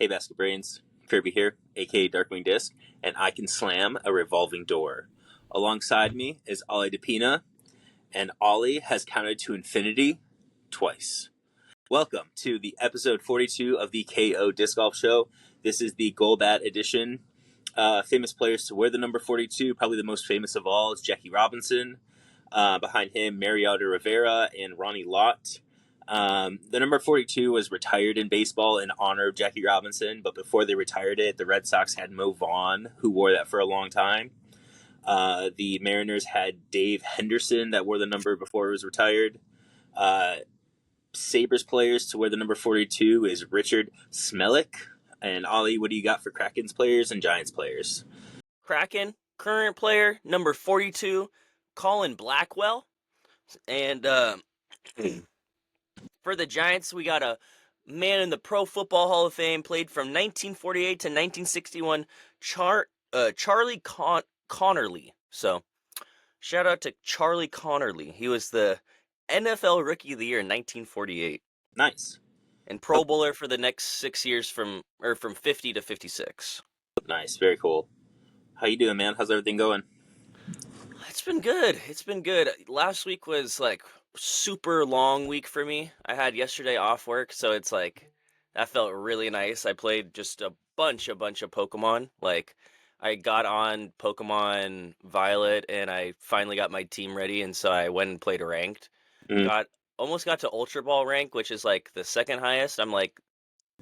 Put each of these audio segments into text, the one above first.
Hey, Basket Brains. Kirby here, aka Darkwing Disc, and I can slam a revolving door. Alongside me is Ollie DePina, and Ollie has counted to infinity twice. Welcome to the episode 42 of the KO Disc Golf Show. This is the Goal Bat edition. Famous players to wear the number 42, probably the most famous of all is Jackie Robinson. Behind him, Mariota Rivera and Ronnie Lott. The number 42 was retired in baseball in honor of Jackie Robinson, but before they retired it, the Red Sox had Mo Vaughn, who wore that for a long time. The Mariners had Dave Henderson that wore the number before it was retired. Sabres players to wear the number 42 is Richard Smellick. And Ollie, what do you got for Kraken's players and Giants players? Kraken, current player, number 42, Colin Blackwell. And for the Giants, we got a man in the Pro Football Hall of Fame, played from 1948 to 1961, Charlie Connerly. So, shout out to Charlie Connerly. He was the NFL Rookie of the Year in 1948. Nice. And Pro Bowler for the next 6 years from 50 to 56. Nice, very cool. How you doing, man? How's everything going? It's been good. It's been good. Last week was like super long week for me. I had yesterday off work, so it's like that felt really nice. I played just a bunch of Pokemon. Like I got on Pokemon Violet and I finally got my team ready, and so I went and played ranked. Almost got to Ultra Ball rank, which is like the second highest. I'm like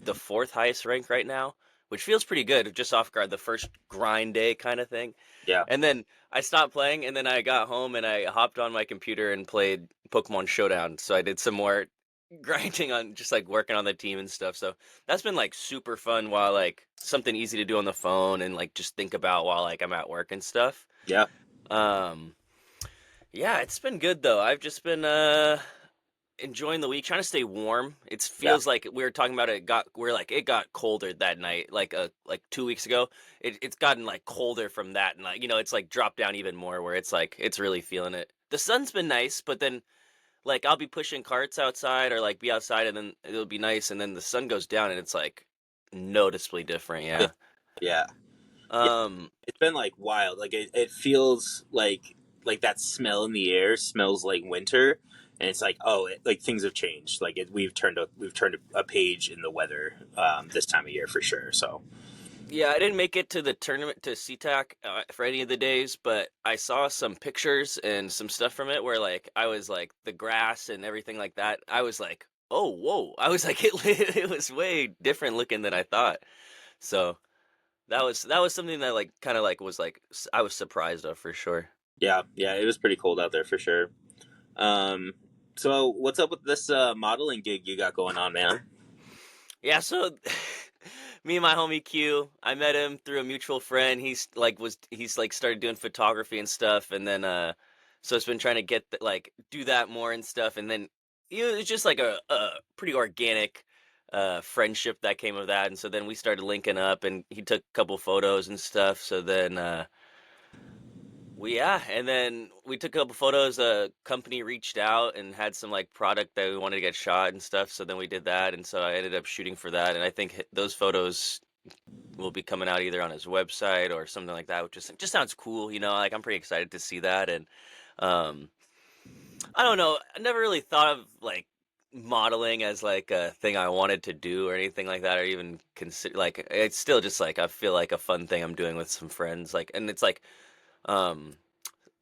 the fourth highest rank right now, which feels pretty good, just off guard, the first grind day kind of thing. Yeah. And then I stopped playing, and then I got home and I hopped on my computer and played Pokemon Showdown. So I did some more grinding on just like working on the team and stuff. So that's been like super fun, while like something easy to do on the phone and like just think about while like I'm at work and stuff. Yeah. Yeah, it's been good though. I've just been enjoying the week, trying to stay warm. It feels like we were talking about it got colder that night, like 2 weeks ago. It's gotten like colder from that, and like it's like dropped down even more, where it's like it's really feeling it. The sun's been nice, but then like I'll be pushing carts outside or like be outside, and then it'll be nice, and then the sun goes down and it's like noticeably different. Yeah. Yeah. It's been like wild. Like it feels like that smell in the air smells like winter, and it's like, oh, like things have changed. Like we've turned a page in the weather this time of year for sure. So yeah, I didn't make it to the tournament to SeaTac for any of the days, but I saw some pictures and some stuff from it where like I was like the grass and everything like that. I was like, oh, whoa! I was like, it was way different looking than I thought. So that was something that like kind of like was like I was surprised of for sure. yeah, it was pretty cold out there for sure. So what's up with this modeling gig you got going on, man? Yeah, so me and my homie Q, I met him through a mutual friend. He's started doing photography and stuff, and then so it's been trying to get like do that more and stuff, and then it's just like a pretty organic friendship that came of that, and so then we started linking up, and he took a couple photos and stuff. So then and then we took a couple photos. A company reached out and had some like product that we wanted to get shot and stuff. So then we did that, and so I ended up shooting for that. And I think those photos will be coming out either on his website or something like that, which just sounds cool. Like I'm pretty excited to see that. And I don't know. I never really thought of like modeling as like a thing I wanted to do or anything like that, or even consider. Like it's still just like I feel like a fun thing I'm doing with some friends. Like, and it's like.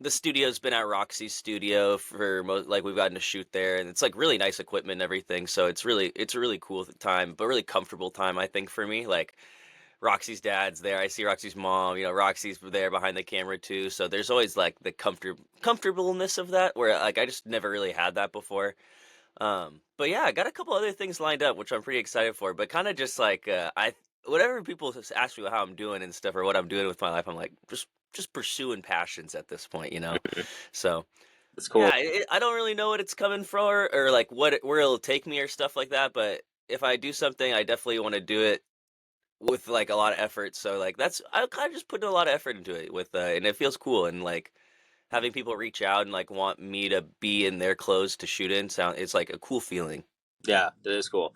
The studio's been at Roxy's studio for like we've gotten to shoot there, and it's like really nice equipment and everything. So it's a really cool time, but really comfortable time, I think, for me. Like Roxy's dad's there. I see Roxy's mom. Roxy's there behind the camera too. So there's always like the comfortableness of that, where like I just never really had that before. But yeah, I got a couple other things lined up, which I'm pretty excited for. But kind of just like whatever people ask me how I'm doing and stuff, or what I'm doing with my life, I'm like just pursuing passions at this point, So It's cool. yeah, I don't really know what it's coming from, or like where it'll take me or stuff like that. But if I do something, I definitely want to do it with like a lot of effort. So like I kind of just put a lot of effort into it and it feels cool. And like having people reach out and like want me to be in their clothes to shoot in, it's like a cool feeling. Yeah, that is cool.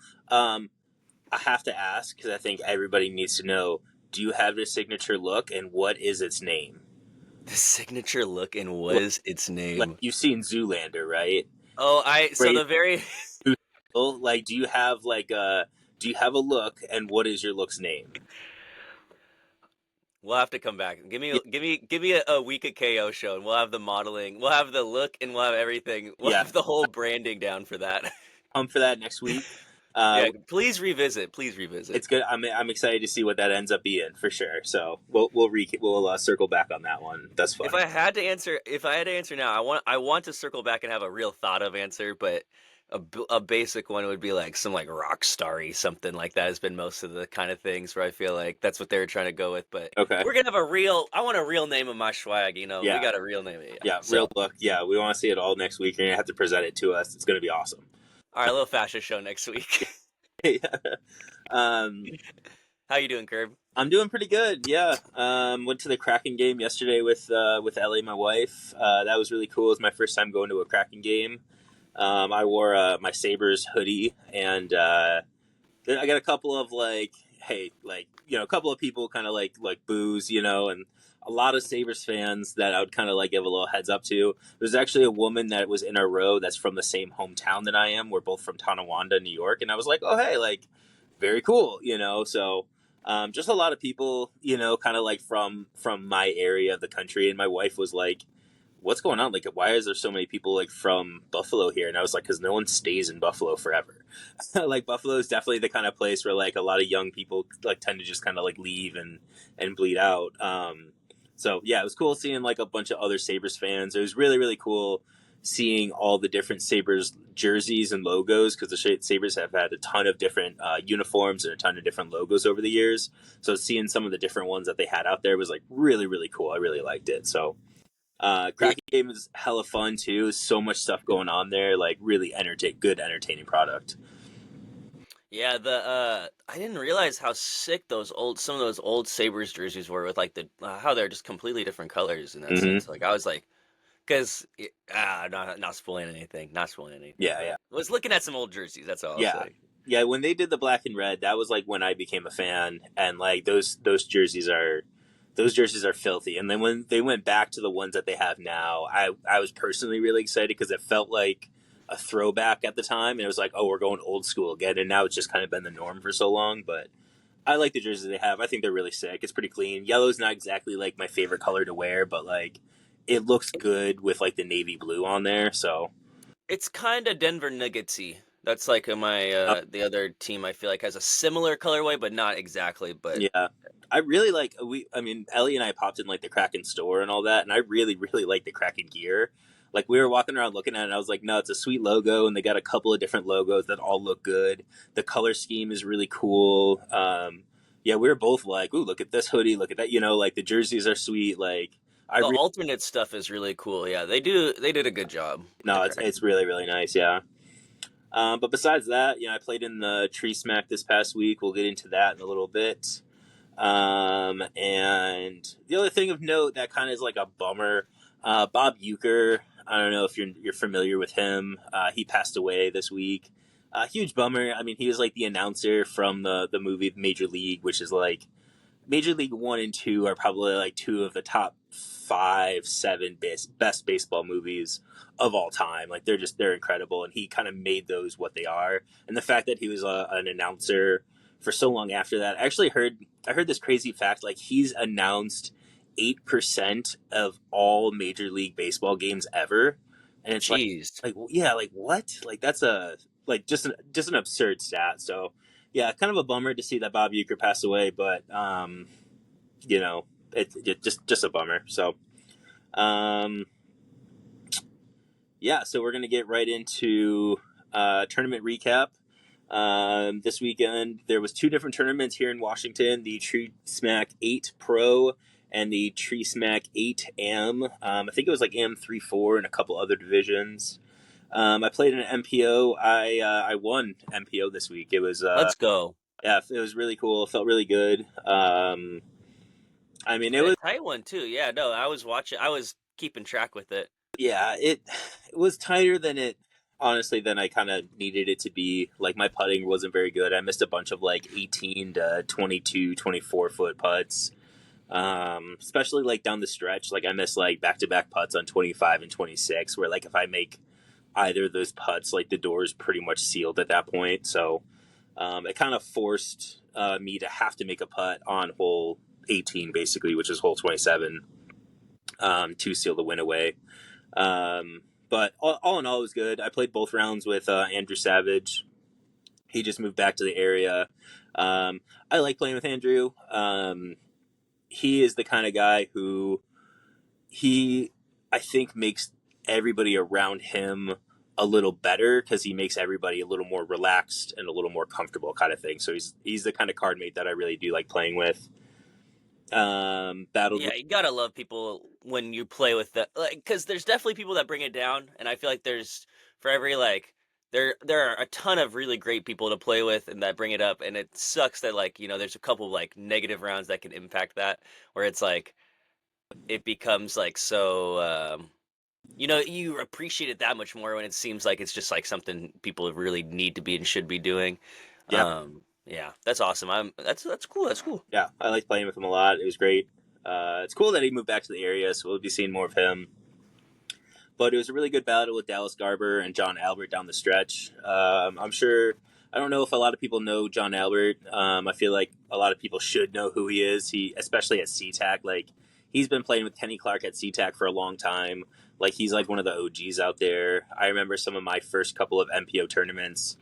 I have to ask because I think everybody needs to know. Do you have your signature look, and what is its name? The signature look and Like, was its like name. you've seen Zoolander, right? Oh, Where so the very like, do you have a look, and what is your look's name? we'll have to come back. Yeah, Give me a week of KO show, and we'll have the modeling, we'll have the look, and we'll have everything. We'll yeah. have the whole branding down for that. Pump for that next week. Yeah, please revisit. Please revisit. It's good. I'm excited to see what that ends up being for sure. So we'll circle back on that one. That's If fun. I had to answer, if I had to answer now, I want to circle back and have a real thought of answer, but a basic one would be like some like rock starry something like that has been most of the kind of things where I feel like that's what they were trying to go with. But Okay. we're gonna have a real. I want a real name of my swag. We Yeah. got a real name. Yeah. Yeah. Real So look. Yeah. We want to see it all next week. You're gonna have to present it to us. It's gonna be awesome. all right, a little fashion show next week. um, How you doing, Curb? I'm doing pretty good. Yeah. Went to the Kraken game yesterday with Ellie, my wife. That was really cool. It was my first time going to a Kraken game. I wore my Sabres hoodie, and I got a couple of like, hey, like, a couple of people kind of like booze, and a lot of Sabres fans that I would kind of like give a little heads up to. There's actually a woman that was in our row that's from the same hometown that I am. We're both from Tonawanda, New York, and I was like, oh hey, like, very cool. So just a lot of people, kind of like from my area of the country, and my wife was like, what's going on? Like, why is there so many people like from Buffalo here? And I was like, because no one stays in Buffalo forever. Like, Buffalo is definitely the kind of place where like a lot of young people like tend to just kind of like leave and bleed out. So yeah, it was cool seeing like a bunch of other Sabres fans. It was really really cool seeing all the different Sabres jerseys and logos, because the Sabres have had a ton of different uniforms and a ton of different logos over the years. So seeing some of the different ones that they had out there was like really really cool. I really liked it. So Kraken game is hella fun too. So much stuff going on there. Like, really good entertaining product. Yeah, the I didn't realize how sick some of those old Sabres jerseys were with like the how they're just completely different colors in that Hmm. sense. Like I was like, because not spoiling anything, not spoiling anything, Yeah, but yeah, I was looking at some old jerseys. That's all I'll yeah, say. yeah. When they did the black and red, that was like when I became a fan. And like those jerseys are filthy. And then when they went back to the ones that they have now, I was personally really excited because it felt like a throwback at the time, and it was like, oh, we're going old school again. And now it's just kind of been the norm for so long, but I like the jerseys they have. I think they're really sick. It's pretty clean. Yellow's not exactly like my favorite color to wear, but like it looks good with like the navy blue on there. So It's kind of Denver Nuggetsy. That's like my uh, the other team I feel like has a similar colorway, but not exactly. But yeah, I really like I mean, Ellie and I popped in like the Kraken store and all that, and I really really like the Kraken gear. Like, we were walking around looking at it, and I was like, no, it's a sweet logo, and they got a couple of different logos that all look good. The color scheme is really cool. Yeah, we were both like, ooh, look at this hoodie, look at that. Like, the jerseys are sweet. Like, I the really alternate stuff is really cool. Yeah, they did a good job with the no, it's Kraken. really really nice. Yeah. But besides that, I played in the TreeSmack this past week. We'll get into that in a little bit. And the other thing of note that kind of is like a bummer, Bob Euchre. I don't know if you're familiar with him. He passed away this week. Huge bummer. I mean, he was like the announcer from the movie Major League, which is like Major League One and Two are probably like two of the top five, seven best baseball movies of all time. Like, they're incredible, and he kind of made those what they are. And the fact that he was an announcer for so long after that, I heard this crazy fact. Like, he's announced 8% of all Major League Baseball games ever, and it's Jeez. yeah, like, what? Like, that's a like just an absurd stat. So yeah, kind of a bummer to see that Bob Uecker passed away, but you know, it just a bummer. So um, yeah, so we're gonna get right into tournament recap. This weekend there was two different tournaments here in Washington: the TreeSmack 8 Pro and the TreeSmack 8 Am. I think it was like Am 3-4 and a couple other divisions. I played in an MPO. I won MPO this week. It was Let's go. yeah, it was really cool. It felt really good. I mean, it And a was tight one too. Yeah, no, I was watching. I was keeping track with it. yeah, it was tighter than it. honestly, then I kind of needed it to be like my putting wasn't very good. I missed a bunch of like 18 to 22, 24 foot putts. Especially like down the stretch, like I missed like back to back putts on 25 and 26, where like if I make either of those putts, like the door is pretty much sealed at that point. So it kind of forced me to have to make a putt on hole 18, basically, which is hole 27, to seal the win away. But all in all, it was good. I played both rounds with Andrew Savage. He just moved back to the area. I like playing with Andrew. He is the kind of guy who I think, makes everybody around him a little better because he makes everybody a little more relaxed and a little more comfortable, kind of thing. So he's the kind of card mate that I really do like playing with. Battled Yeah, with, you gotta love people when you play with the like, because there's definitely people that bring it down, and I feel like there's for every like there are a ton of really great people to play with and that bring it up, and it sucks that like there's a couple like negative rounds that can impact that, where it's like it becomes like so you appreciate it that much more when it seems like it's just like something people really need to be and should be doing. yeah, Yeah, that's awesome. That's cool. That's cool. yeah. I like playing with him a lot. It was great. It's cool that he moved back to the area, so we'll be seeing more of him. But it was a really good battle with Dallas Garber and John Albert down the stretch. I'm sure. I don't know if a lot of people know John Albert. I feel like a lot of people should know who he is. He, especially at SeaTac, like he's been playing with Kenny Clark at SeaTac for a long time. Like he's like one of the OGs out there. I remember some of my first couple of MPO tournaments.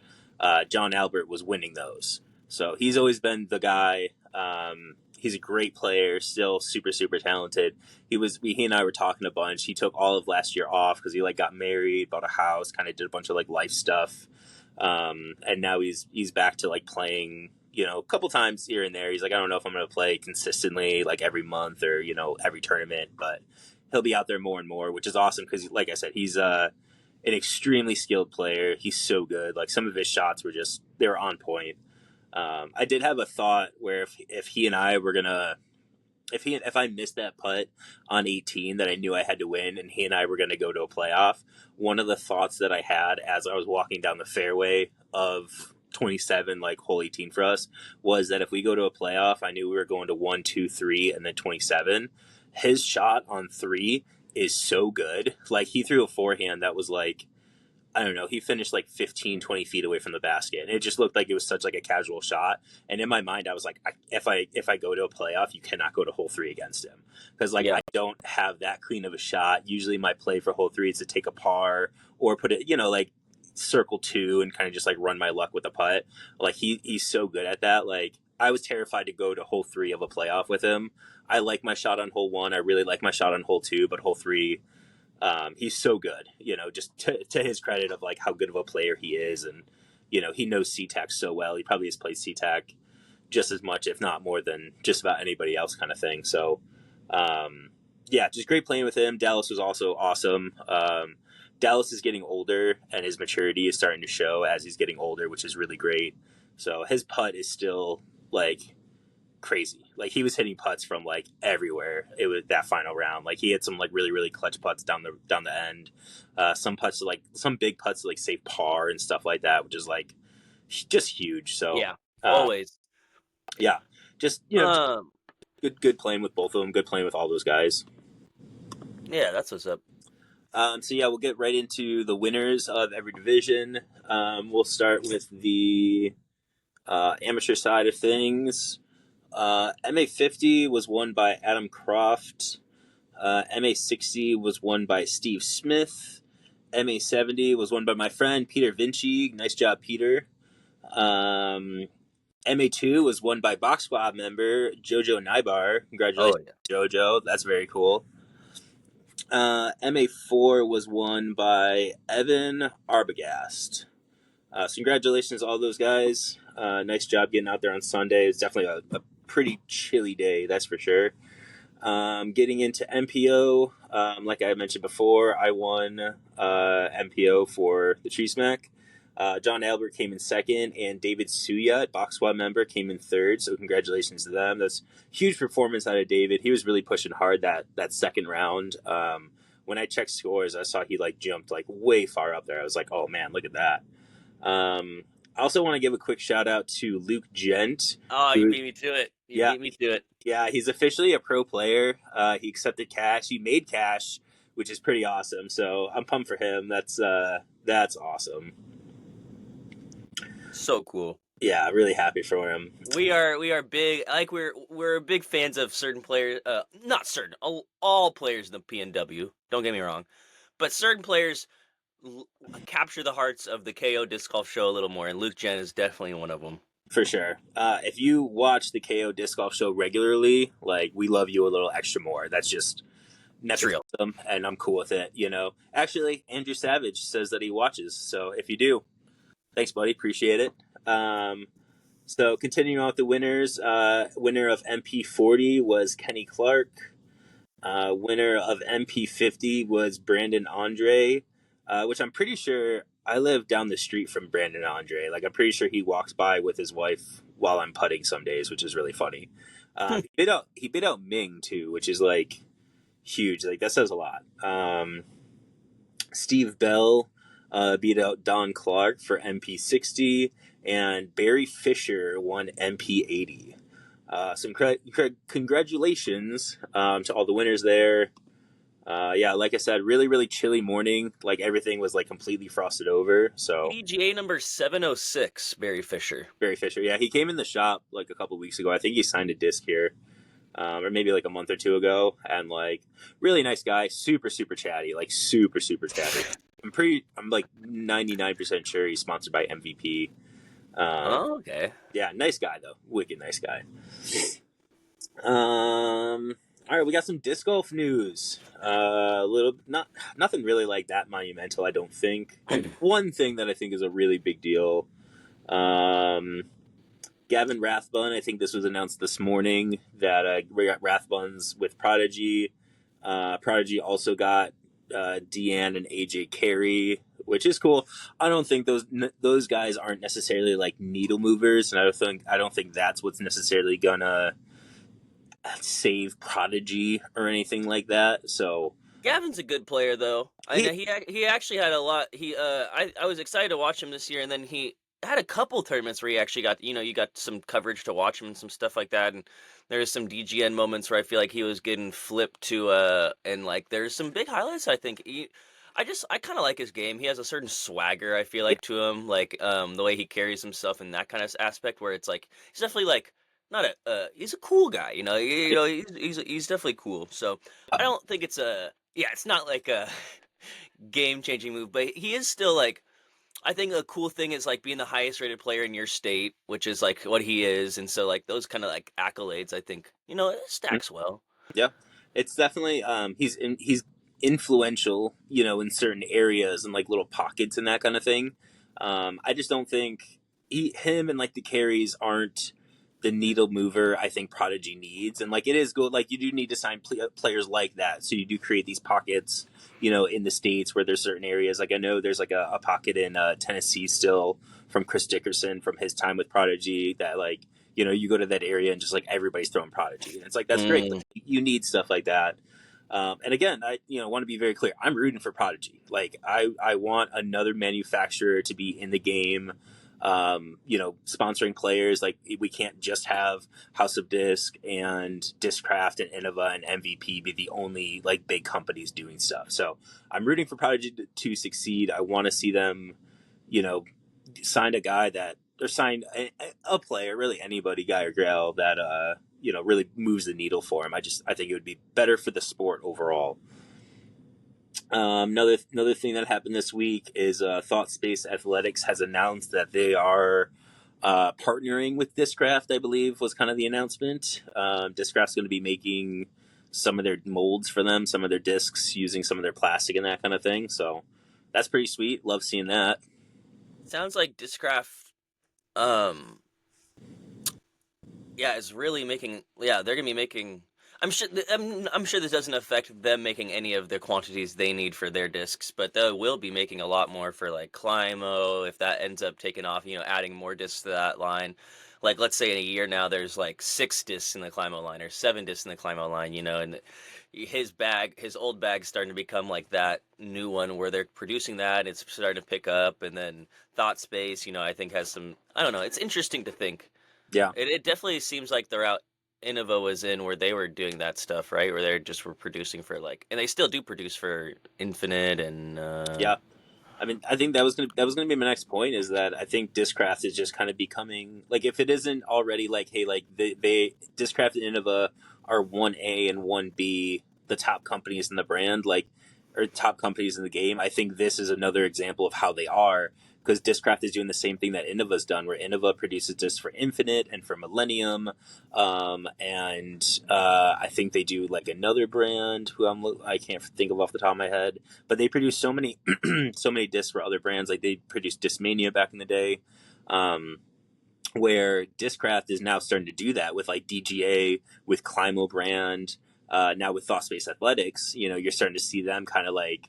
John Albert was winning those, so he's always been the guy. He's a great player, still super super talented. He and I were talking a bunch. He took all of last year off because he like got married, bought a house, kind of did a bunch of like life stuff, and now he's back to like playing. A couple times here and there. He's like, I don't know if I'm going to play consistently like every month or every tournament, but he'll be out there more and more, which is awesome because, like I said, he's an extremely skilled player. He's so good. Like some of his shots they were on point. I did have a thought where if he and I were gonna if I missed that putt on 18 that I knew I had to win, and he and I were going to go to a playoff, one of the thoughts that I had as I was walking down the fairway of 27, like hole 18 for us, was that if we go to a playoff, I knew we were going to 1, 2, 3, and then 27. His shot on 3 is so good. Like he threw a forehand that was like, I don't know, he finished like 15, 20 feet away from the basket. And it just looked like it was such like a casual shot. And in my mind, I was like, if I go to a playoff, you cannot go to hole 3 against him. Because like Yeah. I don't have that clean of a shot. Usually my play for hole 3 is to take a par or put it, like circle 2 and kind of just like run my luck with a putt. Like he's so good at that. Like I was terrified to go to hole 3 of a playoff with him. I like my shot on hole 1. I really like my shot on hole 2, but hole 3, he's so good, just to his credit of like how good of a player he is. And, he knows SeaTac so well. He probably has played SeaTac just as much, if not more than just about anybody else kind of thing. So, yeah, just great playing with him. Dallas was also awesome. Dallas is getting older and his maturity is starting to show as he's getting older, which is really great. So his putt is still like crazy. Like he was hitting putts from like everywhere. It was that final round. Like he had some like really really clutch putts down the end. Some putts like some big putts like save par and stuff like that, which is like just huge. So Yeah. uh, Always. yeah, just just Um. good playing with both of them. Good playing with all those guys. Yeah, that's what's up. So yeah, we'll get right into the winners of every division. We'll start with the amateur side of things. MA50 was won by Adam Croft. MA60 was won by Steve Smith. MA70 was won by my friend Peter Vinci. Nice job, Peter. MA2 was won by Box Squad member Jojo Nybar. Oh Congratulations, yeah. Jojo. That's very cool. MA4 was won by Evan Arbogast. So congratulations to all those guys. Nice job getting out there on Sunday. It's definitely a pretty chilly day, that's for sure. Getting into MPO, like I mentioned before, I won MPO for the TreeSmack. John Albert came in second, and David Suya, Box Squad member, came in third. So congratulations to them. That's huge performance out of David. He was really pushing hard that second round. when I checked scores, I saw he like jumped like way far up there. I was like, oh man, look at that. I also want to give a quick shout out to Luke Gent, Oh, you who, beat me to it. You yeah, beat me to it. yeah, he's officially a pro player. He accepted cash. He made cash, which is pretty awesome. So I'm pumped for him. That's awesome. So cool. Yeah, really happy for him. We are big, like we're big fans of certain players, not certain, all players in the PNW, don't get me wrong, but certain players capture the hearts of the KO disc golf show a little more, and Luke Jen is definitely one of them. For sure. If you watch the KO disc golf show regularly, like we love you a little extra more. That's just It's real. nepotism, and I'm cool with it. Actually, Andrew Savage says that he watches. So if you do, thanks, buddy. Appreciate it. So continuing on with the winners, winner of MP40 was Kenny Clark. Winner of MP50 was Brandon Andre, which I'm pretty sure I live down the street from Brandon Andre. Like I'm pretty sure he walks by with his wife while I'm putting some days, which is really funny. He bid out Ming too, which is like huge. Like that says a lot. Steve Bell beat out Don Clark for MP60, and Barry Fisher won MP80. Congratulations to all the winners there. Yeah, like I said, really, really chilly morning. Like everything was like completely frosted over. So PDGA number 706, Barry Fisher. Barry Fisher, yeah, he came in the shop like a couple weeks ago. I think he signed a disc here, or maybe like a month or two ago. And like, really nice guy, super, super chatty, like super, super chatty. I'm like 99% sure he's sponsored by MVP. Oh, okay. Yeah, nice guy though, wicked nice guy. All right, we got some disc golf news. Nothing really like that monumental, I don't think. One thing that I think is a really big deal. Gavin Rathbun, I think this was announced this morning that we got Rathbuns with Prodigy. Prodigy also got Deanne and AJ Carey, which is cool. I don't think those guys aren't necessarily like needle movers, and I don't think that's what's necessarily gonna save Prodigy or anything like that. So Gavin's a good player, though. I know he actually had a lot. I was excited to watch him this year, and then he had a couple tournaments where he actually got you got some coverage to watch him and some stuff like that. And there's some DGN moments where I feel like he was getting flipped to and like there's some big highlights. I think I kind of like his game. He has a certain swagger. I feel like to him, like the way he carries himself in that kind of aspect, where it's like he's definitely like not he's a cool guy. He's definitely cool. So I don't think it's a yeah, it's not like a game changing move, but he is still like I think a cool thing is like being the highest rated player in your state, which is like what he is, and so like those kind of like accolades, I think it stacks well. yeah, it's definitely he's influential, in certain areas and like little pockets and that kind of thing. I just don't think him and like the carries aren't the needle mover I think Prodigy needs, and like it is good. Like you do need to sign players like that, so you do create these pockets, in the states where there's certain areas. Like I know there's like a pocket in Tennessee still from Chris Dickerson from his time with Prodigy that like you go to that area and just like everybody's throwing Prodigy, and it's like that's great. Like, you need stuff like that. And again, I want to be very clear. I'm rooting for Prodigy. Like I want another manufacturer to be in the game, sponsoring players. Like we can't just have House of Disc and Discraft and Innova and MVP be the only like big companies doing stuff. So I'm rooting for Prodigy to succeed. I want to see them, sign a guy that or sign a player, really anybody, guy or gal that really moves the needle for him. I think it would be better for the sport overall. Another thing that happened this week is Thought Space Athletics has announced that they are partnering with Discraft. I believe was kind of the announcement. Discraft's going to be making some of their molds for them, some of their discs, using some of their plastic and that kind of thing. So that's pretty sweet. Love seeing that. Sounds like Discraft, yeah, is really making. Yeah, they're gonna be making. I'm sure this doesn't affect them making any of the quantities they need for their discs, but they will be making a lot more for like Climo if that ends up taking off. Adding more discs to that line. Like let's say in a year now, there's like 6 discs in the Climo line or 7 discs in the Climo line. And his old bag's starting to become like that new one where they're producing that. It's starting to pick up, and then Thought Space, I think has some. I don't know. It's interesting to think. Yeah. It definitely seems like the route Innova was in where they were doing that stuff, right? Where they just were producing for and they still do produce for Infinite and Yeah. I mean, I think that was gonna be my next point is that I think Discraft is just kind of becoming like if it isn't already like hey like they Discraft and Innova are 1A and 1B the top companies in the brand like or top companies in the game. I think this is another example of how they are because Discraft is doing the same thing that Innova's done, where Innova produces discs for Infinite and for Millennium, and I think they do like another brand who I can't think of off the top of my head, but they produce so many so many discs for other brands. Like they produced Discmania back in the day, where Discraft is now starting to do that with like DGA, with Climo brand, now with Thought Space Athletics. You're starting to see them kind of like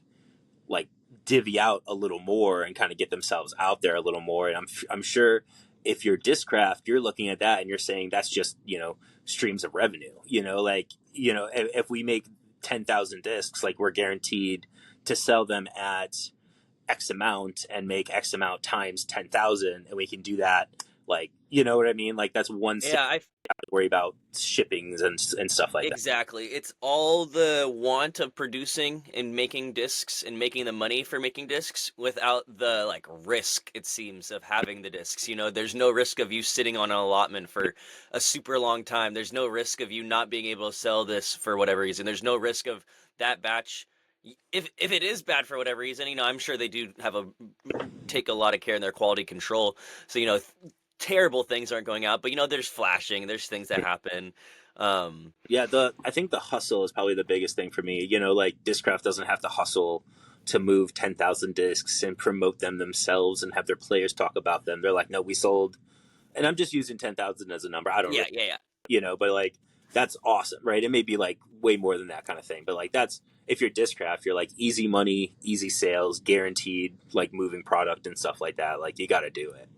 divvy out a little more and kind of get themselves out there a little more. And I'm sure if you're Discraft, you're looking at that and you're saying that's just streams of revenue. If we make 10,000 discs, like we're guaranteed to sell them at X amount and make X amount times 10,000, and we can do that. Like, you know what I mean? Like that's one sale. yeah, I Have to worry about shippings and stuff like that. exactly. It's all the want of producing and making discs and making the money for making discs without the like risk, it seems, of having the discs. There's no risk of you sitting on an allotment for a super long time. There's no risk of you not being able to sell this for whatever reason. There's no risk of that batch. If it is bad for whatever reason, I'm sure they do take a lot of care in their quality control. So, terrible things aren't going out, but there's flashing, there's things that happen. Yeah, I think the hustle is probably the biggest thing for me. Like Discraft doesn't have to hustle to move 10,000 discs and promote them themselves and have their players talk about them. They're like, no, we sold, and I'm just using 10,000 as a number. I don't yeah, really, yeah, but like that's awesome, right? It may be like way more than that kind of thing, but like that's if you're Discraft, you're like easy money, easy sales, guaranteed like moving product and stuff like that. Like you got to do it.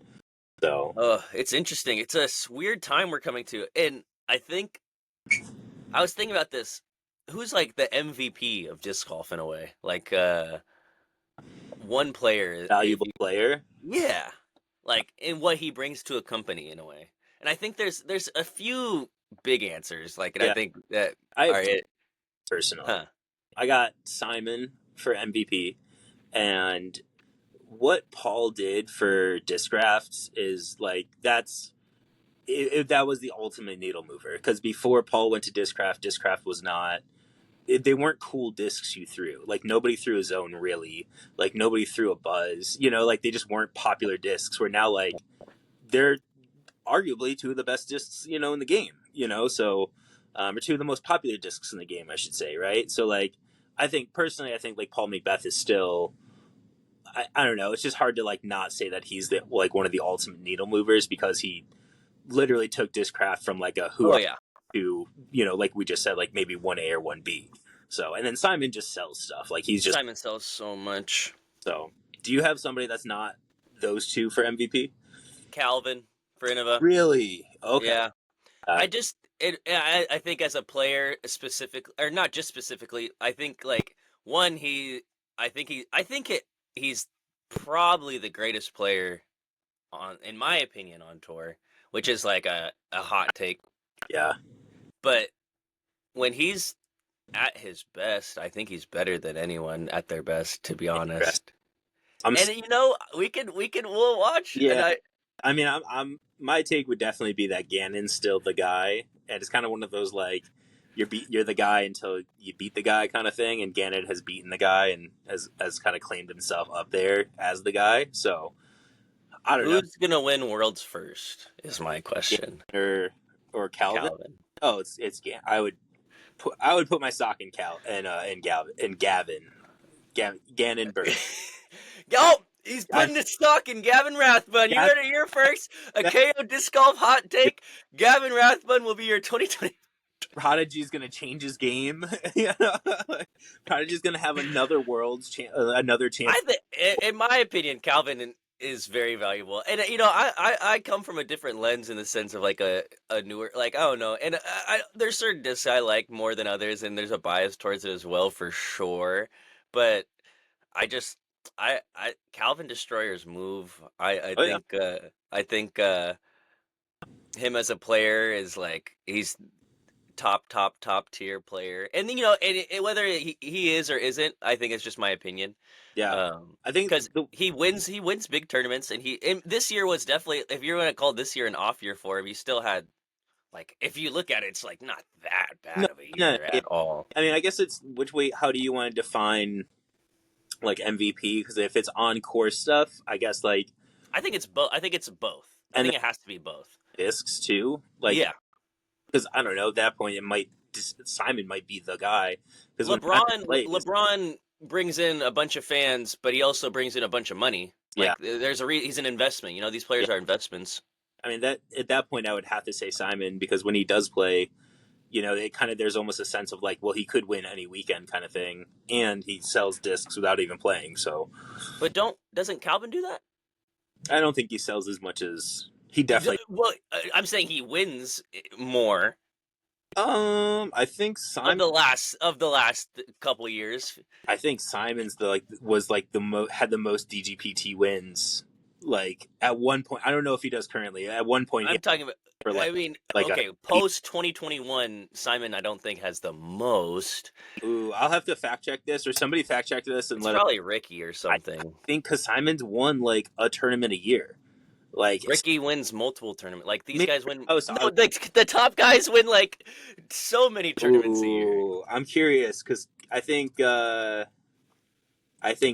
So it's interesting. It's a weird time we're coming to, and I think I was thinking about this. Who's like the MVP of disc golf in a way? Like one player, valuable player. yeah, like in what he brings to a company in a way. And I think there's a few big answers. Like, and I Yeah, think that I all have right, personally. huh? I got Simon for MVP, and what Paul did for Discraft is like that was the ultimate needle mover because before Paul went to Discraft was not they weren't cool discs you threw. Like nobody threw a zone really. Like nobody threw a buzz. Like they just weren't popular discs. Where now like they're arguably two of the best discs in the game. So or two of the most popular discs in the game, I should say, right? So like I think personally, I think like Paul Macbeth is still. I don't know. It's just hard to like not say that he's the like one of the ultimate needle movers because he literally took Discraft from like a who Oh are yeah, to like we just said like maybe 1A or 1B. So and then Simon just sells stuff like he's just Simon sells so much. so. Do you have somebody that's not those two for MVP? Calvin for Innova. Really? Okay. Yeah, I think as a player specific or not just specifically, I think like one I think he's probably the greatest player on in my opinion on tour, which is like a hot take. Yeah. But when he's at his best, I think he's better than anyone at their best, to be honest. I'm And we'll watch. And yeah. I mean, my take would definitely be that Gannon's still the guy, and it's kind of one of those like you're the guy until you beat the guy kind of thing, and Gannon has beaten the guy and has kind of claimed himself up there as the guy. So I don't know, who's gonna win Worlds first is my question. or Calvin. Calvin. Oh, it's Gannon. I would put my stock in Gannon Bird. Yo, he's putting his stock in Gavin Rathbun. You heard it here first. A KO disc golf hot take. Gavin Rathbun will be your 2020 Prodigy's gonna change his game. Prodigy's gonna have another another chance. I think, in my opinion, Calvin is very valuable, and I come from a different lens in the sense of like a newer, like, I don't know, and there's certain discs I like more than others, and there's a bias towards it as well for sure, but I just I Calvin Destroyer's move. Oh yeah, I think him as a player is like he's top tier player, and then, whether he is or isn't, I think it's just my opinion. yeah. I think Because he wins big tournaments, and this year was definitely, if you're gonna call this year an off year for him, he still had, like, if you look at it, it's like not that no, bad of a no. year at all. I mean, I guess it's which way. How do you want to define like MVP? Because if it's on course stuff, I guess like I think it's both. I think it's both. I and think then it has to be both. discs too. Like Yeah, because I don't know at that point it might Simon might be the guy because when Simon plays, LeBron brings in a bunch of fans, but he also brings in a bunch of money. yeah, Like, there's he's an investment. These players yeah. are investments. I mean that at that point I would have to say Simon because when he does play, it kind of there's almost a sense of like, well, he could win any weekend kind of thing, and he sells discs without even playing. So But doesn't Calvin do that? I don't think he sells as much as he definitely. Well, I'm saying he wins more I think of Simon. the last couple years. I think Simon's was like had the most DGPT wins. Like at one point, I don't know if he does currently. At one point, he I'm had talking about. for I mean, like okay, post 2021, Simon, I don't think has the most. ooh, I'll have to fact check this or somebody fact check this and It's let us. probably Ricky or I something. think because Simon's won like a tournament a year. Like Ricky wins multiple tournaments. Like, these maybe, guys win. oh, so No, the top guys win like so many tournaments a year. ooh, I'm curious because I think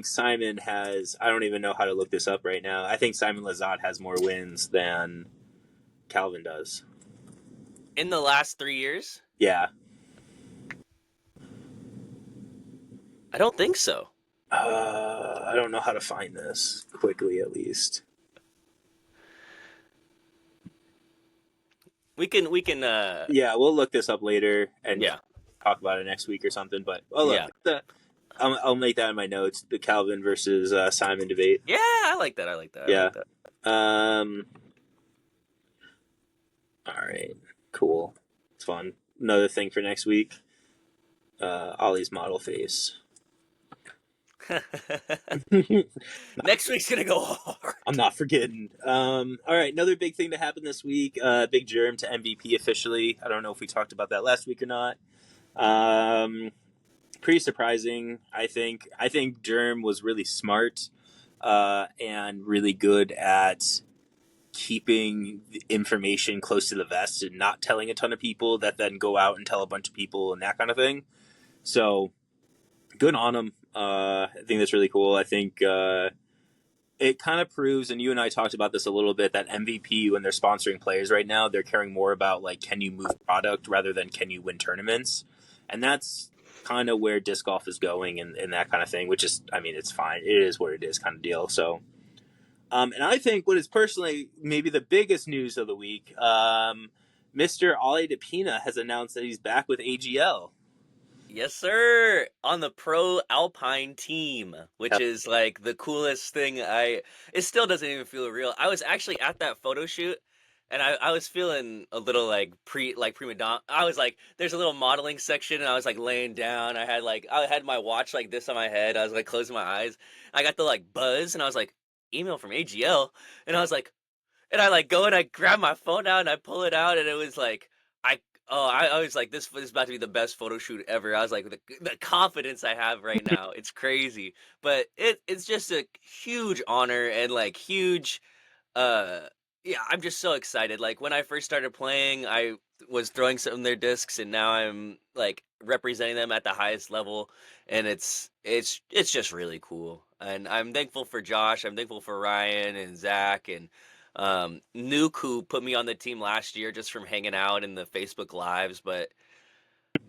Simon has. I don't even know how to look this up right now. I think Simon Lizotte has more wins than Calvin does. In the last 3 years, Yeah. I don't think so. I don't know how to find this quickly, at least. We can. Yeah, we'll look this up later and Yeah, talk about it next week or something. But look, yeah, I'll make that in my notes. The Calvin versus Simon debate. yeah. I like that. I like that. I Yeah. like that. All right. Cool. It's fun. Another thing for next week. Ollie's model face. Next week's gonna go hard. I'm not forgetting. All right, another big thing to happen this week. Big Germ to MVP officially. I don't know if we talked about that last week or not. Pretty surprising, I think. I think Germ was really smart and really good at keeping the information close to the vest and not telling a ton of people that then go out and tell a bunch of people and that kind of thing. So good on him. I think that's really cool. I think it kind of proves, and you and I talked about this a little bit, that MVP, when they're sponsoring players right now, they're caring more about like, can you move product rather than can you win tournaments? And that's kind of where disc golf is going and that kind of thing, which is, I mean, it's fine. It is what it is kind of deal. So, and I think what is personally maybe the biggest news of the week, Mr. Ollie DePina has announced that he's back with AGL. Yes, sir. On the Pro Alpine team, which Yep. is like the coolest thing. It still doesn't even feel real. I was actually at that photo shoot, and I was feeling a little like prima donna. I was like, there's a little modeling section, and I was like laying down. I had my watch like this on my head. I was like closing my eyes. I got the like buzz, and I was like, email from AGL, and I was like, and I like go and I grab my phone out and I pull it out, and it was like, I was like, this is about to be the best photo shoot ever. I was like, the confidence I have right now, it's crazy. But it's just a huge honor and like huge, uh, yeah, I'm just so excited. Like, when I first started playing, I was throwing some of their discs, and now I'm like representing them at the highest level, and it's just really cool. And I'm thankful for Josh. I'm thankful for Ryan and Zach and Nuke, who put me on the team last year just from hanging out in the Facebook lives. But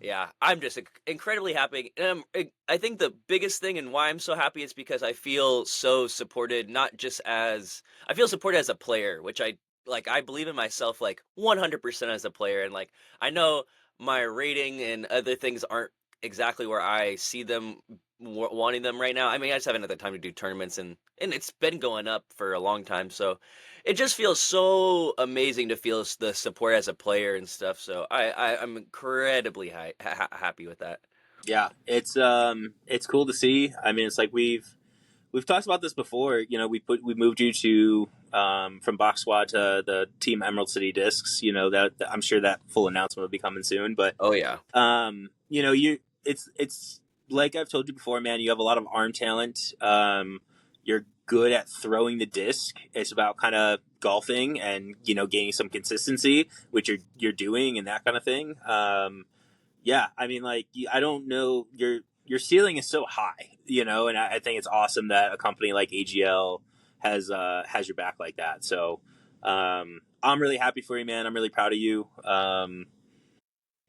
yeah, I'm just incredibly happy. And I think the biggest thing and why I'm so happy is because I feel so supported, not just as I feel supported as a player, which I believe in myself like 100% as a player. And like, I know my rating and other things aren't exactly where I see them wanting them right now. I mean, I just haven't had the time to do tournaments, and it's been going up for a long time, so it just feels so amazing to feel the support as a player and stuff. So I'm incredibly happy with that. Yeah, it's cool to see. I mean, it's like we've talked about this before. You know, we moved you to from Box Squad to the Team Emerald City Discs. You know that I'm sure that full announcement will be coming soon. But Oh yeah. you know, it's like I've told you before, man. You have a lot of arm talent. You're good at throwing the disc. It's about kind of golfing and you know gaining some consistency, which you're doing and that kind of thing. Yeah, I mean, like I don't know your ceiling is so high, you know, and I think it's awesome that a company like AGL has your back like that. So I'm really happy for you, man. I'm really proud of you.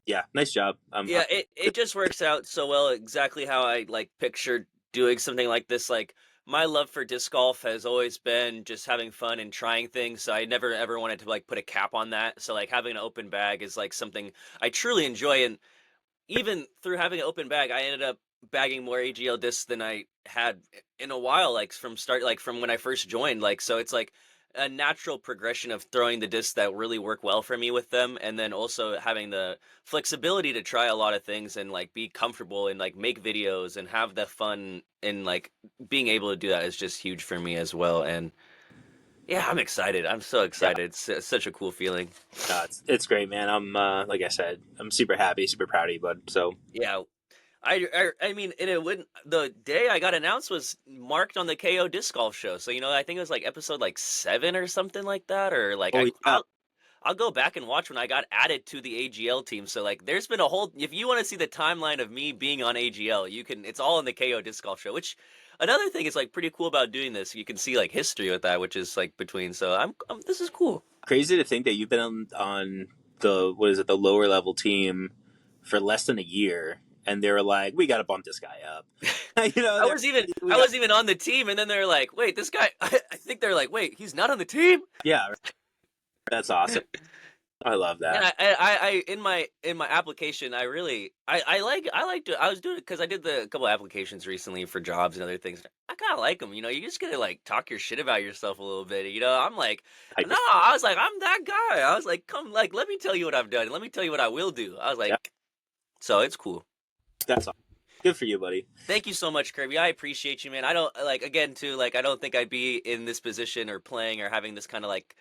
Yeah, nice job. Yeah, it just works out so well, exactly how I like pictured doing something like this. Like my love for disc golf has always been just having fun and trying things. So I never ever wanted to like put a cap on that. So like having an open bag is like something I truly enjoy. And even through having an open bag, I ended up bagging more AGL discs than I had in a while, like from when I first joined. Like so it's like a natural progression of throwing the discs that really work well for me with them, and then also having the flexibility to try a lot of things and like be comfortable and like make videos and have the fun, and like being able to do that is just huge for me as well. And yeah, I'm excited. I'm so Yeah, excited. It's such a cool feeling. no, it's great, man. I'm like I said, I'm super happy, super proud of you, bud. So Yeah, I mean, and it wouldn't. The day I got announced was marked on the KO disc golf show. So I think it was like episode like 7 or something like that, or like oh yeah, I'll go back and watch when I got added to the AGL team. So like, there's been a whole. If you want to see the timeline of me being on AGL, you can. It's all in the KO disc golf show. Which another thing is like pretty cool about doing this. You can see like history with that, which is like between. So this is cool. crazy to think that you've been on the what is it the lower level team for less than a year, and they were like, we got to bump this guy up. You know, we I got was even on the team, and then they're like, wait, this guy. I think they're like, wait, he's not on the team. yeah, that's awesome. I love And that. in my application, I was doing it because I did a couple applications recently for jobs and other things. I kind of like them. You just gotta like talk your shit about yourself a little bit. I'm like, I no, I was like, I'm that guy. I was like, come, like, let me tell you what I've done. Let me tell you what I will do. I was yeah, like, so it's cool. that's awesome. Good for you, buddy. Thank you so much, Kirby. I appreciate you, man. I don't like again too. Like, I don't think I'd be in this position or playing or having this kind of like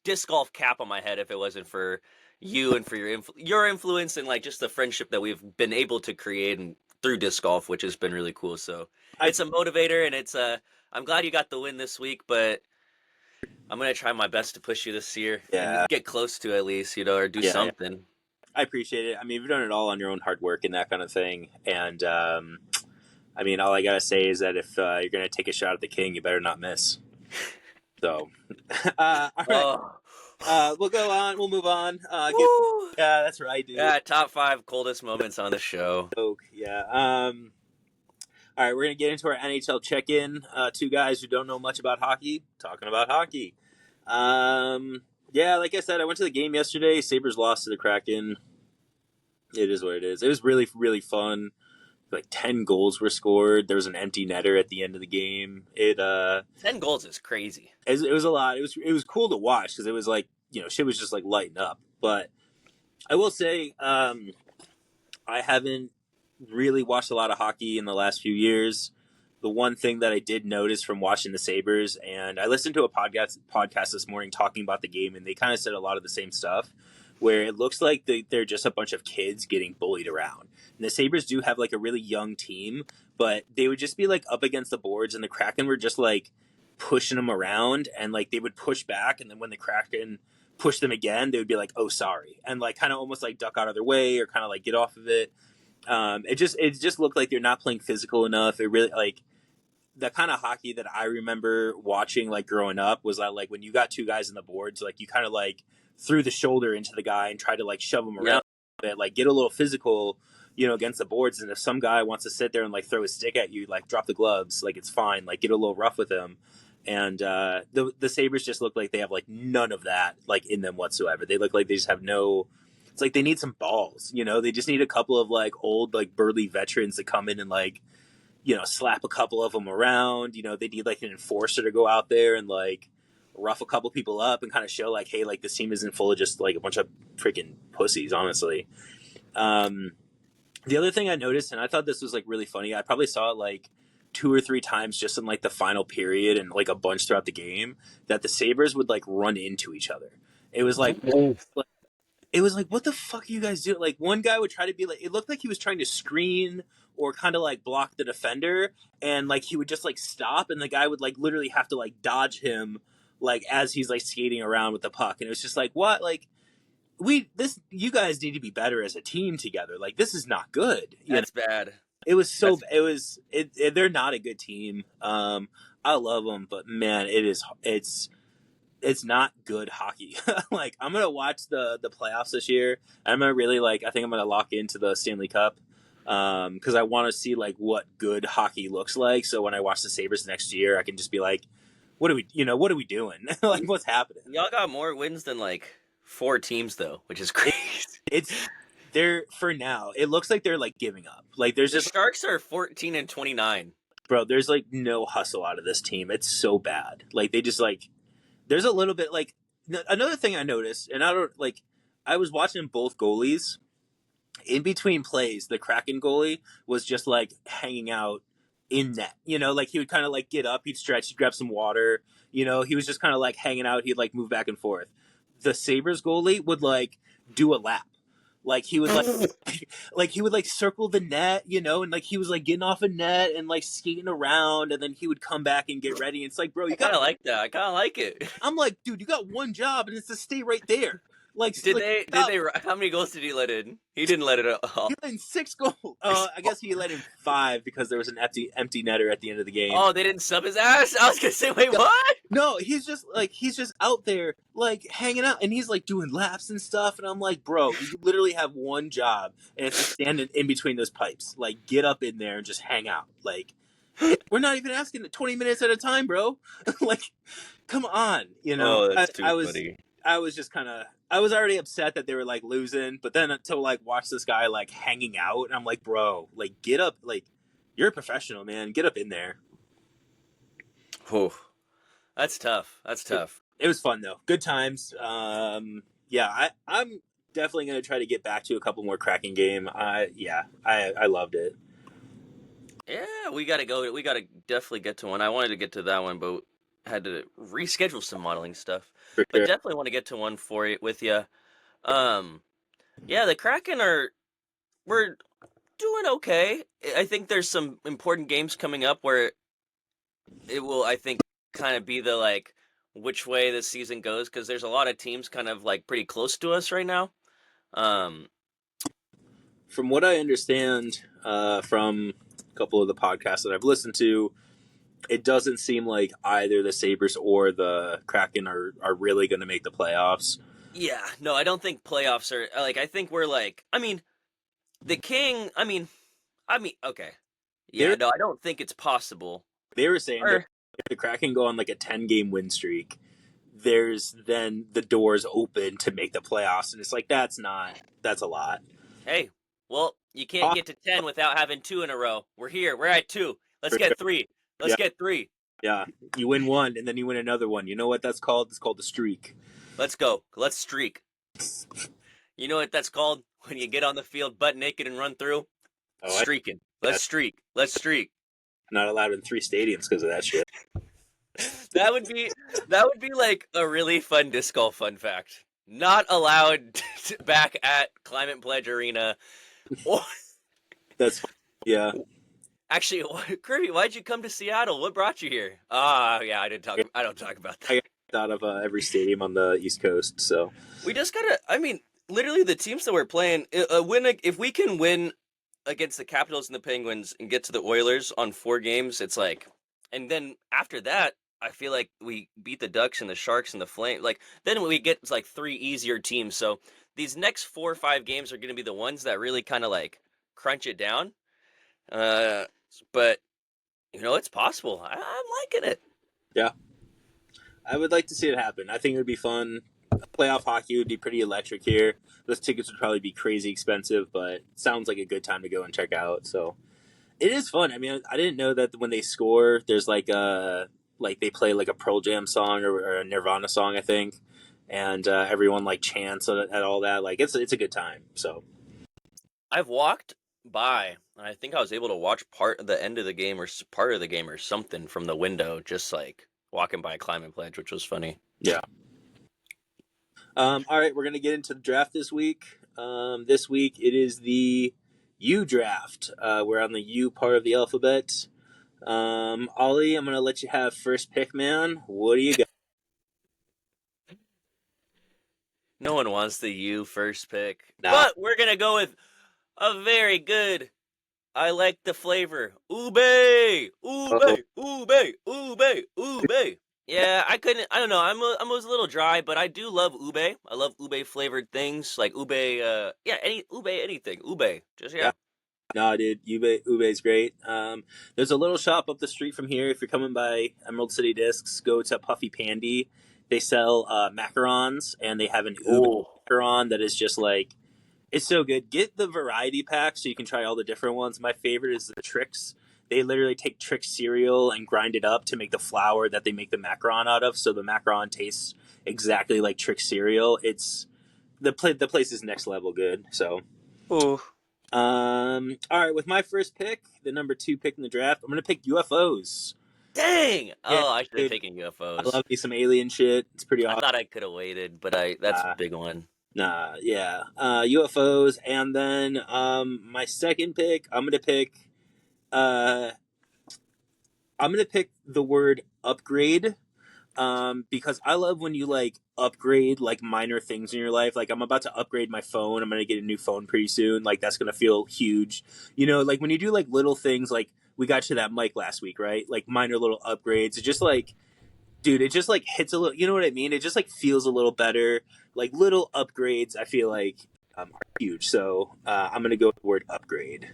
disc golf cap on my head if it wasn't for you and for your influence and like just the friendship that we've been able to create and through disc golf, which has been really cool. So I it's a motivator, and I'm glad you got the win this week, but I'm gonna try my best to push you this year yeah, and get close to at least, or do yeah, yeah. something. I appreciate it. I mean, you've done it all on your own hard work and that kind of thing. And I mean, all I gotta say is that if you're gonna take a shot at the king, you better not miss. So, all right, Oh, we'll go on. We'll move on. woo! Yeah, that's right, dude. Yeah, top 5 coldest moments on the show. Oak, yeah. All right, we're gonna get into our NHL check-in. Two guys who don't know much about hockey talking about hockey. Yeah, like I said, I went to the game yesterday. Sabres lost to the Kraken. It is what it is. It was really, really fun. Like 10 goals were scored. There was an empty netter at the end of the game. 10 goals is crazy. It was a lot. It was cool to watch because it was like shit was just like lighting up. But I will say, I haven't really watched a lot of hockey in the last few years. The one thing that I did notice from watching the Sabres, and I listened to a podcast this morning talking about the game, and they kind of said a lot of the same stuff, where it looks like they're just a bunch of kids getting bullied around. And the Sabres do have like a really young team, but they would just be like up against the boards, and the Kraken were just like pushing them around, and like they would push back, and then when the Kraken pushed them again, they would be like, "Oh, sorry," and like kind of almost like duck out of their way or kind of like get off of it. It just looked like they're not playing physical enough. It really like the kind of hockey that I remember watching like growing up was that like when you got two guys in the boards, like you kind of like threw the shoulder into the guy and tried to like shove him around Yep. a bit, like get a little physical, against the boards. And if some guy wants to sit there and like throw a stick at you, like drop the gloves, like it's fine, like get a little rough with him. And the Sabres just look like they have like none of that like in them whatsoever. They look like they just have no It's like they need some balls, you know. They just need a couple of like old like burly veterans to come in and like, you know, slap a couple of them around. You know, they need like an enforcer to go out there and like rough a couple people up and kind of show like, hey, like this team isn't full of just like a bunch of freaking pussies, honestly. Um, the other thing I noticed, and I thought this was like really funny, I probably saw it like 2 or 3 times just in like the final period and like a bunch throughout the game, that the Sabres would like run into each other. It was like, it was like, what the fuck are you guys doing? Like one guy would try to be like, it looked like he was trying to screen or kind of like block the defender, and like he would just like stop, and the guy would like literally have to like dodge him like as he's like skating around with the puck, and it was just like, what, like you guys need to be better as a team together. Like this is not good. That's bad. It was so. That's They're not a good team. I love them, but man, it's not good hockey. Like I'm gonna watch the playoffs this year. I'm gonna really like. I think I'm gonna lock into the Stanley Cup because I want to see like what good hockey looks like. So when I watch the Sabres next year, I can just be like, what are we doing? Like what's happening? Y'all got more wins than like 4 teams though, which is crazy. It's they're for now. It looks like they're like giving up. Like there's The just Sharks are 14-29. bro. There's like no hustle out of this team. It's so bad. Like they just like there's a little bit like another thing I noticed, and I don't like. I was watching both goalies in between plays. The Kraken goalie was just like hanging out in net. You know, like he would kind of like get up, he'd stretch, he'd grab some water. You know, he was just kind of like hanging out. He'd like move back and forth. The Sabres goalie would like do a lap. Like he would like, like he would like circle the net, you know, and like he was like getting off a net and like skating around, and then he would come back and get ready. And it's like, bro, you I kind got. of like that. I kind of like it. I'm like, dude, you got one job, and it's to stay right there. Like, Did like they? Did stop. they? How many goals did he let in? He didn't let it all. He let in 6 goals. I guess he let in 5 because there was an empty netter at the end of the game. Oh, they didn't sub his ass. I was gonna say, wait, what? No, he's just out there like hanging out, and he's like doing laps and stuff. And I'm like, bro, you literally have one job, and it's to stand in between those pipes. Like, get up in there and just hang out. Like, we're not even asking 20 minutes at a time, bro. Like, come on, you know. Oh, that's too funny. I was just kind of, I was already upset that they were like losing, but then to like watch this guy like hanging out, and I'm like, bro, like get up, like you're a professional, man, get up in there. Whew. That's tough. That's tough. It was fun though, good times. Yeah, I'm definitely gonna try to get back to a couple more Kraken game. I loved it. Yeah, we gotta go. We gotta definitely get to one. I wanted to get to that one, but had to reschedule some modeling stuff. For But sure. definitely want to get to one for you with you. Yeah, the Kraken we're doing okay. I think there's some important games coming up where it will, I think, kind of be the like which way the season goes, because there's a lot of teams kind of like pretty close to us right now. From what I understand, from a couple of the podcasts that I've listened to, it doesn't seem like either the Sabres or the Kraken are really going to make the playoffs. Yeah, no, I don't think playoffs are like. I think we're like. I mean, the King. I mean, okay. Yeah, no, I don't think it's possible. They were saying that if the Kraken go on like a 10-game win streak, there's then the doors open to make the playoffs, and it's like that's a lot. Hey, well, you can't get to 10 without having 2 in a row. We're here. We're at 2. Let's get 3. Let's get 3. Yeah, you win one, and then you win another one. You know what that's called? It's called the streak. Let's go. Let's streak. You know what that's called? When you get on the field butt naked and run through? Streaking. Let's streak. Let's streak. Not allowed in 3 stadiums because of that shit. That would be like a really fun disc golf fun fact. Not allowed back at Climate Pledge Arena. That's yeah. Actually, Kirby, why'd you come to Seattle? What brought you here? Yeah, I don't talk about that. I thought of every stadium on the East Coast, so we just gotta. I mean, literally, the teams that we're playing, if we can win against the Capitals and the Penguins and get to the Oilers on 4 games, it's like, and then after that, I feel like we beat the Ducks and the Sharks and the Flames. Like then we get like 3 easier teams. So these next 4 or 5 games are going to be the ones that really kind of like crunch it down. But you know, it's possible. I'm liking it. Yeah, I would like to see it happen. I think it would be fun. Playoff hockey would be pretty electric here. Those tickets would probably be crazy expensive, but it sounds like a good time to go and check out. So it is fun. I mean, I didn't know that when they score, there's like they play like a Pearl Jam song or a Nirvana song, I think, and everyone like chants at all that. Like it's a good time. So I've walked by, and I think I was able to watch part of the end of the game or part of the game or something from the window, just like walking by Climate Pledge, which was funny. yeah. All right, we're gonna get into the draft this week. This week it is the U draft. We're on the U part of the alphabet. Ollie, I'm gonna let you have first pick, man. What do you got? No one wants the U first pick, Nah. but we're gonna go with a very good. I like the flavor. Ube, Uh-oh. ube, ube, ube, ube. Yeah, I couldn't. I don't know. I was a little dry, but I do love ube. I love ube flavored things like ube. Yeah, anything. Ube. Just Yeah. yeah. No, dude, Ube's great. There's a little shop up the street from here. If you're coming by Emerald City Discs, go to Puffy Pandy. They sell macarons, and they have an Ube Oh, macaron that is just like it's so good. Get the variety pack so you can try all the different ones. My favorite is the Trix. They literally take Trix cereal and grind it up to make the flour that they make the macaron out of. So the macaron tastes exactly like Trix cereal. It's the place is next level good. So oh. all right, with my first pick, the number 2 pick in the draft, I'm gonna pick UFOs. Dang! Yeah, Oh, I should have dude, taken I UFOs. love me some alien shit. It's pretty I awesome. thought I could have waited, but that's a Uh, big one. nah, yeah. UFOs, and then my second pick, uh I'm gonna pick the word upgrade. Because I love when you like upgrade like minor things in your life. Like I'm about to upgrade my phone. I'm gonna get a new phone pretty soon. Like that's gonna feel huge. You know, like when you do like little things, like we got to that mic last week, right? Like minor little upgrades. It just like, dude, it just like hits a little. You know what I mean? It just like feels a little better. Like little upgrades, I feel like are huge. So I'm gonna go with the word upgrade.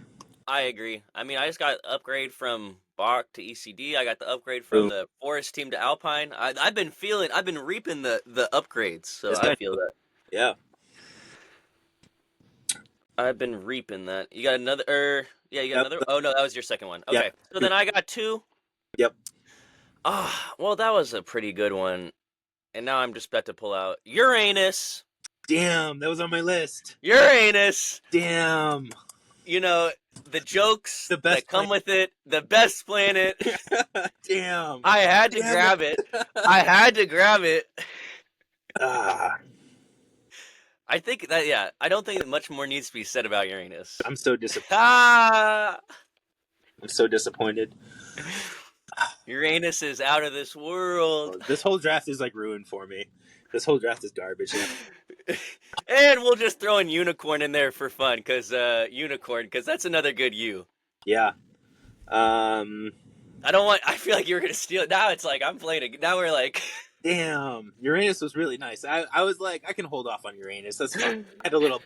I agree. I mean, I just got upgrade from Bach to ECD. I got the upgrade from Boom. the Forest team to Alpine. I've been reaping the upgrades, so It's I kind feel that. yeah. I've been reaping that. You got another, yeah, you got Yep. another. Oh no, that was your second one. Yep. Okay, so then I got two. Yep. Ah, well, that was a pretty good one, and now I'm just about to pull out Uranus. Damn, that was on my list. Uranus. Damn. You know, the jokes The best that come with it, the best planet. Damn. I had to Damn grab it. I had to grab it. Ah, I think that, yeah, I don't think that much more needs to be said about Uranus. I'm so disappointed. Ah! I'm so disappointed. Uranus is out of this world. This whole draft is like ruined for me. This whole draft is garbage. And we'll just throw in Unicorn in there for fun, because that's another good U. Yeah. I feel like you were going to steal it. Now it's like, I'm playing it. Now we're like. Damn. Uranus was really nice. I was like, I can hold off on Uranus. That's fine. I had a little.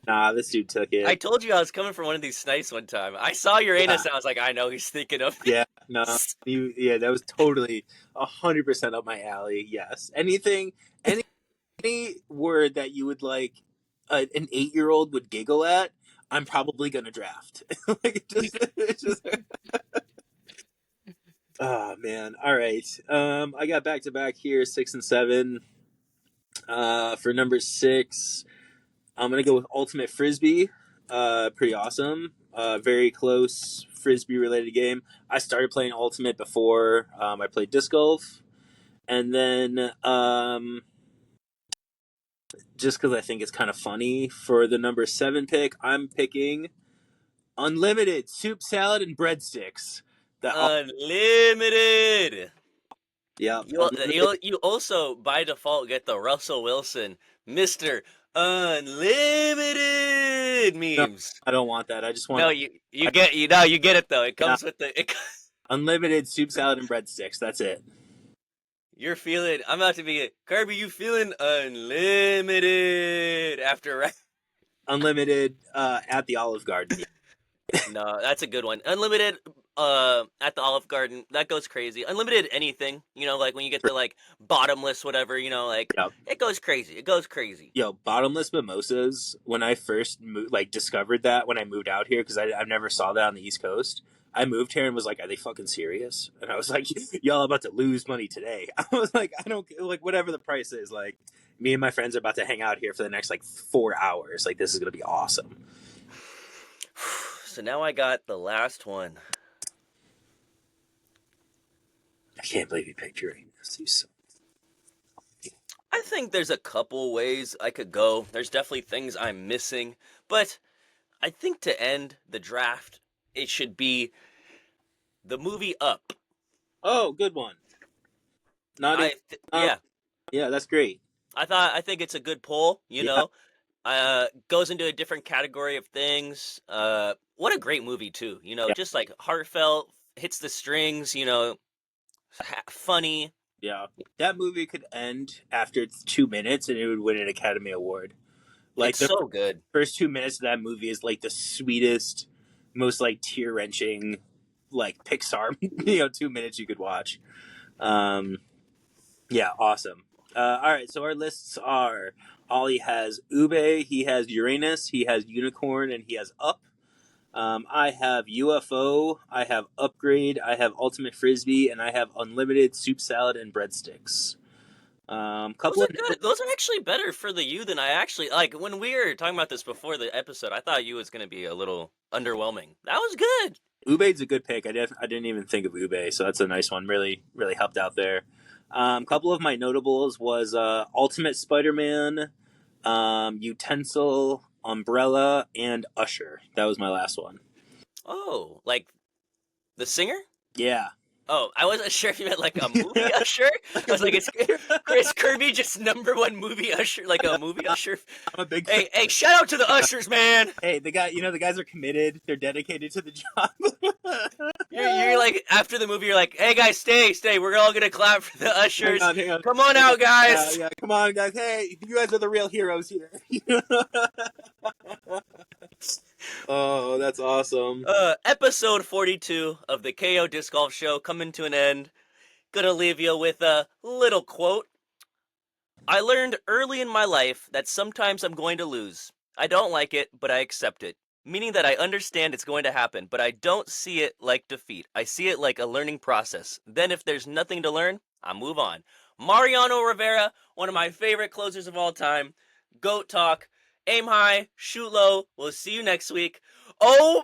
Nah, this dude took it. I told you I was coming for one of these snipes one time. I saw Uranus and I was like, I know he's thinking of me. Yeah, no, yeah, that was totally 100% up my alley. Yes, any word that you would like, an 8-year-old would giggle at, I'm probably gonna draft. Like it's just. Oh man! All right, I got back to back here, 6 and 7. For number 6, I'm gonna go with Ultimate Frisbee. Pretty awesome. Very close Frisbee related game. I started playing Ultimate before I played disc golf, and then just because I think it's kind of funny for the number 7 pick, I'm picking Unlimited Soup, Salad, and Breadsticks. Unlimited. Yeah, You also by default get the Russell Wilson Mr. Unlimited memes. No, I don't want that. I just want You get it though. It comes with the Unlimited Soup, Salad, and Breadsticks. That's it. You're feeling. I'm about to be Kirby. You feeling unlimited after Unlimited at the Olive Garden. No, that's a good one. Unlimited at the Olive Garden. That goes crazy. Unlimited anything, like when you get the like bottomless whatever, like Yeah. it goes crazy. It goes crazy. Yo, bottomless mimosas. When I first discovered that when I moved out here, because I've never saw that on the East Coast. I moved here and was like, "Are they fucking serious?" And I was like, "Y'all about to lose money today." I was like, "I don't like whatever the price is." Like, me and my friends are about to hang out here for the next like 4 hours. Like, this is gonna be awesome. So now I got the last one. I can't believe you picked Uranus. You so I think there's a couple ways I could go. There's definitely things I'm missing, but I think to end the draft, it should be the movie Up. Oh, good one. Not even. Yeah, Yeah, that's great. I think it's a good poll. Yeah, Goes into a different category of things. What a great movie too. yeah, Just like heartfelt, hits the strings. Funny. yeah. That movie could end after 2 minutes and it would win an Academy Award. Like It's the so good. first 2 minutes of that movie is like the sweetest, most like tear wrenching, like Pixar 2 minutes you could watch. Um, yeah, awesome. All right, so our lists are: Ollie has Ube, he has Uranus, he has Unicorn, and he has Up. I have UFO, I have Upgrade, I have Ultimate Frisbee, and I have Unlimited Soup Salad and Breadsticks. Those Couple are of good. Those are actually better for the U than I actually like. When we were talking about this before the episode, I thought U was going to be a little underwhelming. That was good. Ube's a good pick. I didn't even think of Ube, so that's a nice one. Really, really helped out there. Couple of my notables was Ultimate Spider-Man, Utensil, Umbrella, and Usher. That was my last one. Oh, like the singer? Yeah. Oh, I wasn't sure if you meant like a movie usher. I was like, is Chris Kirby just #1 movie usher, like a movie usher? I'm a big fan. Hey, shout out to the ushers, man. Hey, the guys are committed. They're dedicated to the job. You're like after the movie, you're like, hey guys, stay. We're all gonna clap for the ushers. Hang on. Come on out, guys. Yeah, come on, guys. Hey, you guys are the real heroes here. Oh, that's awesome. Episode 42 of the KO Disc Golf Show coming to an end. Gonna leave you with a little quote. I learned early in my life that sometimes I'm going to lose. I don't like it, but I accept it. Meaning that I understand it's going to happen, but I don't see it like defeat. I see it like a learning process. Then if there's nothing to learn, I move on. Mariano Rivera, one of my favorite closers of all time. GOAT talk. Aim high, shoot low. We'll see you next week. Oh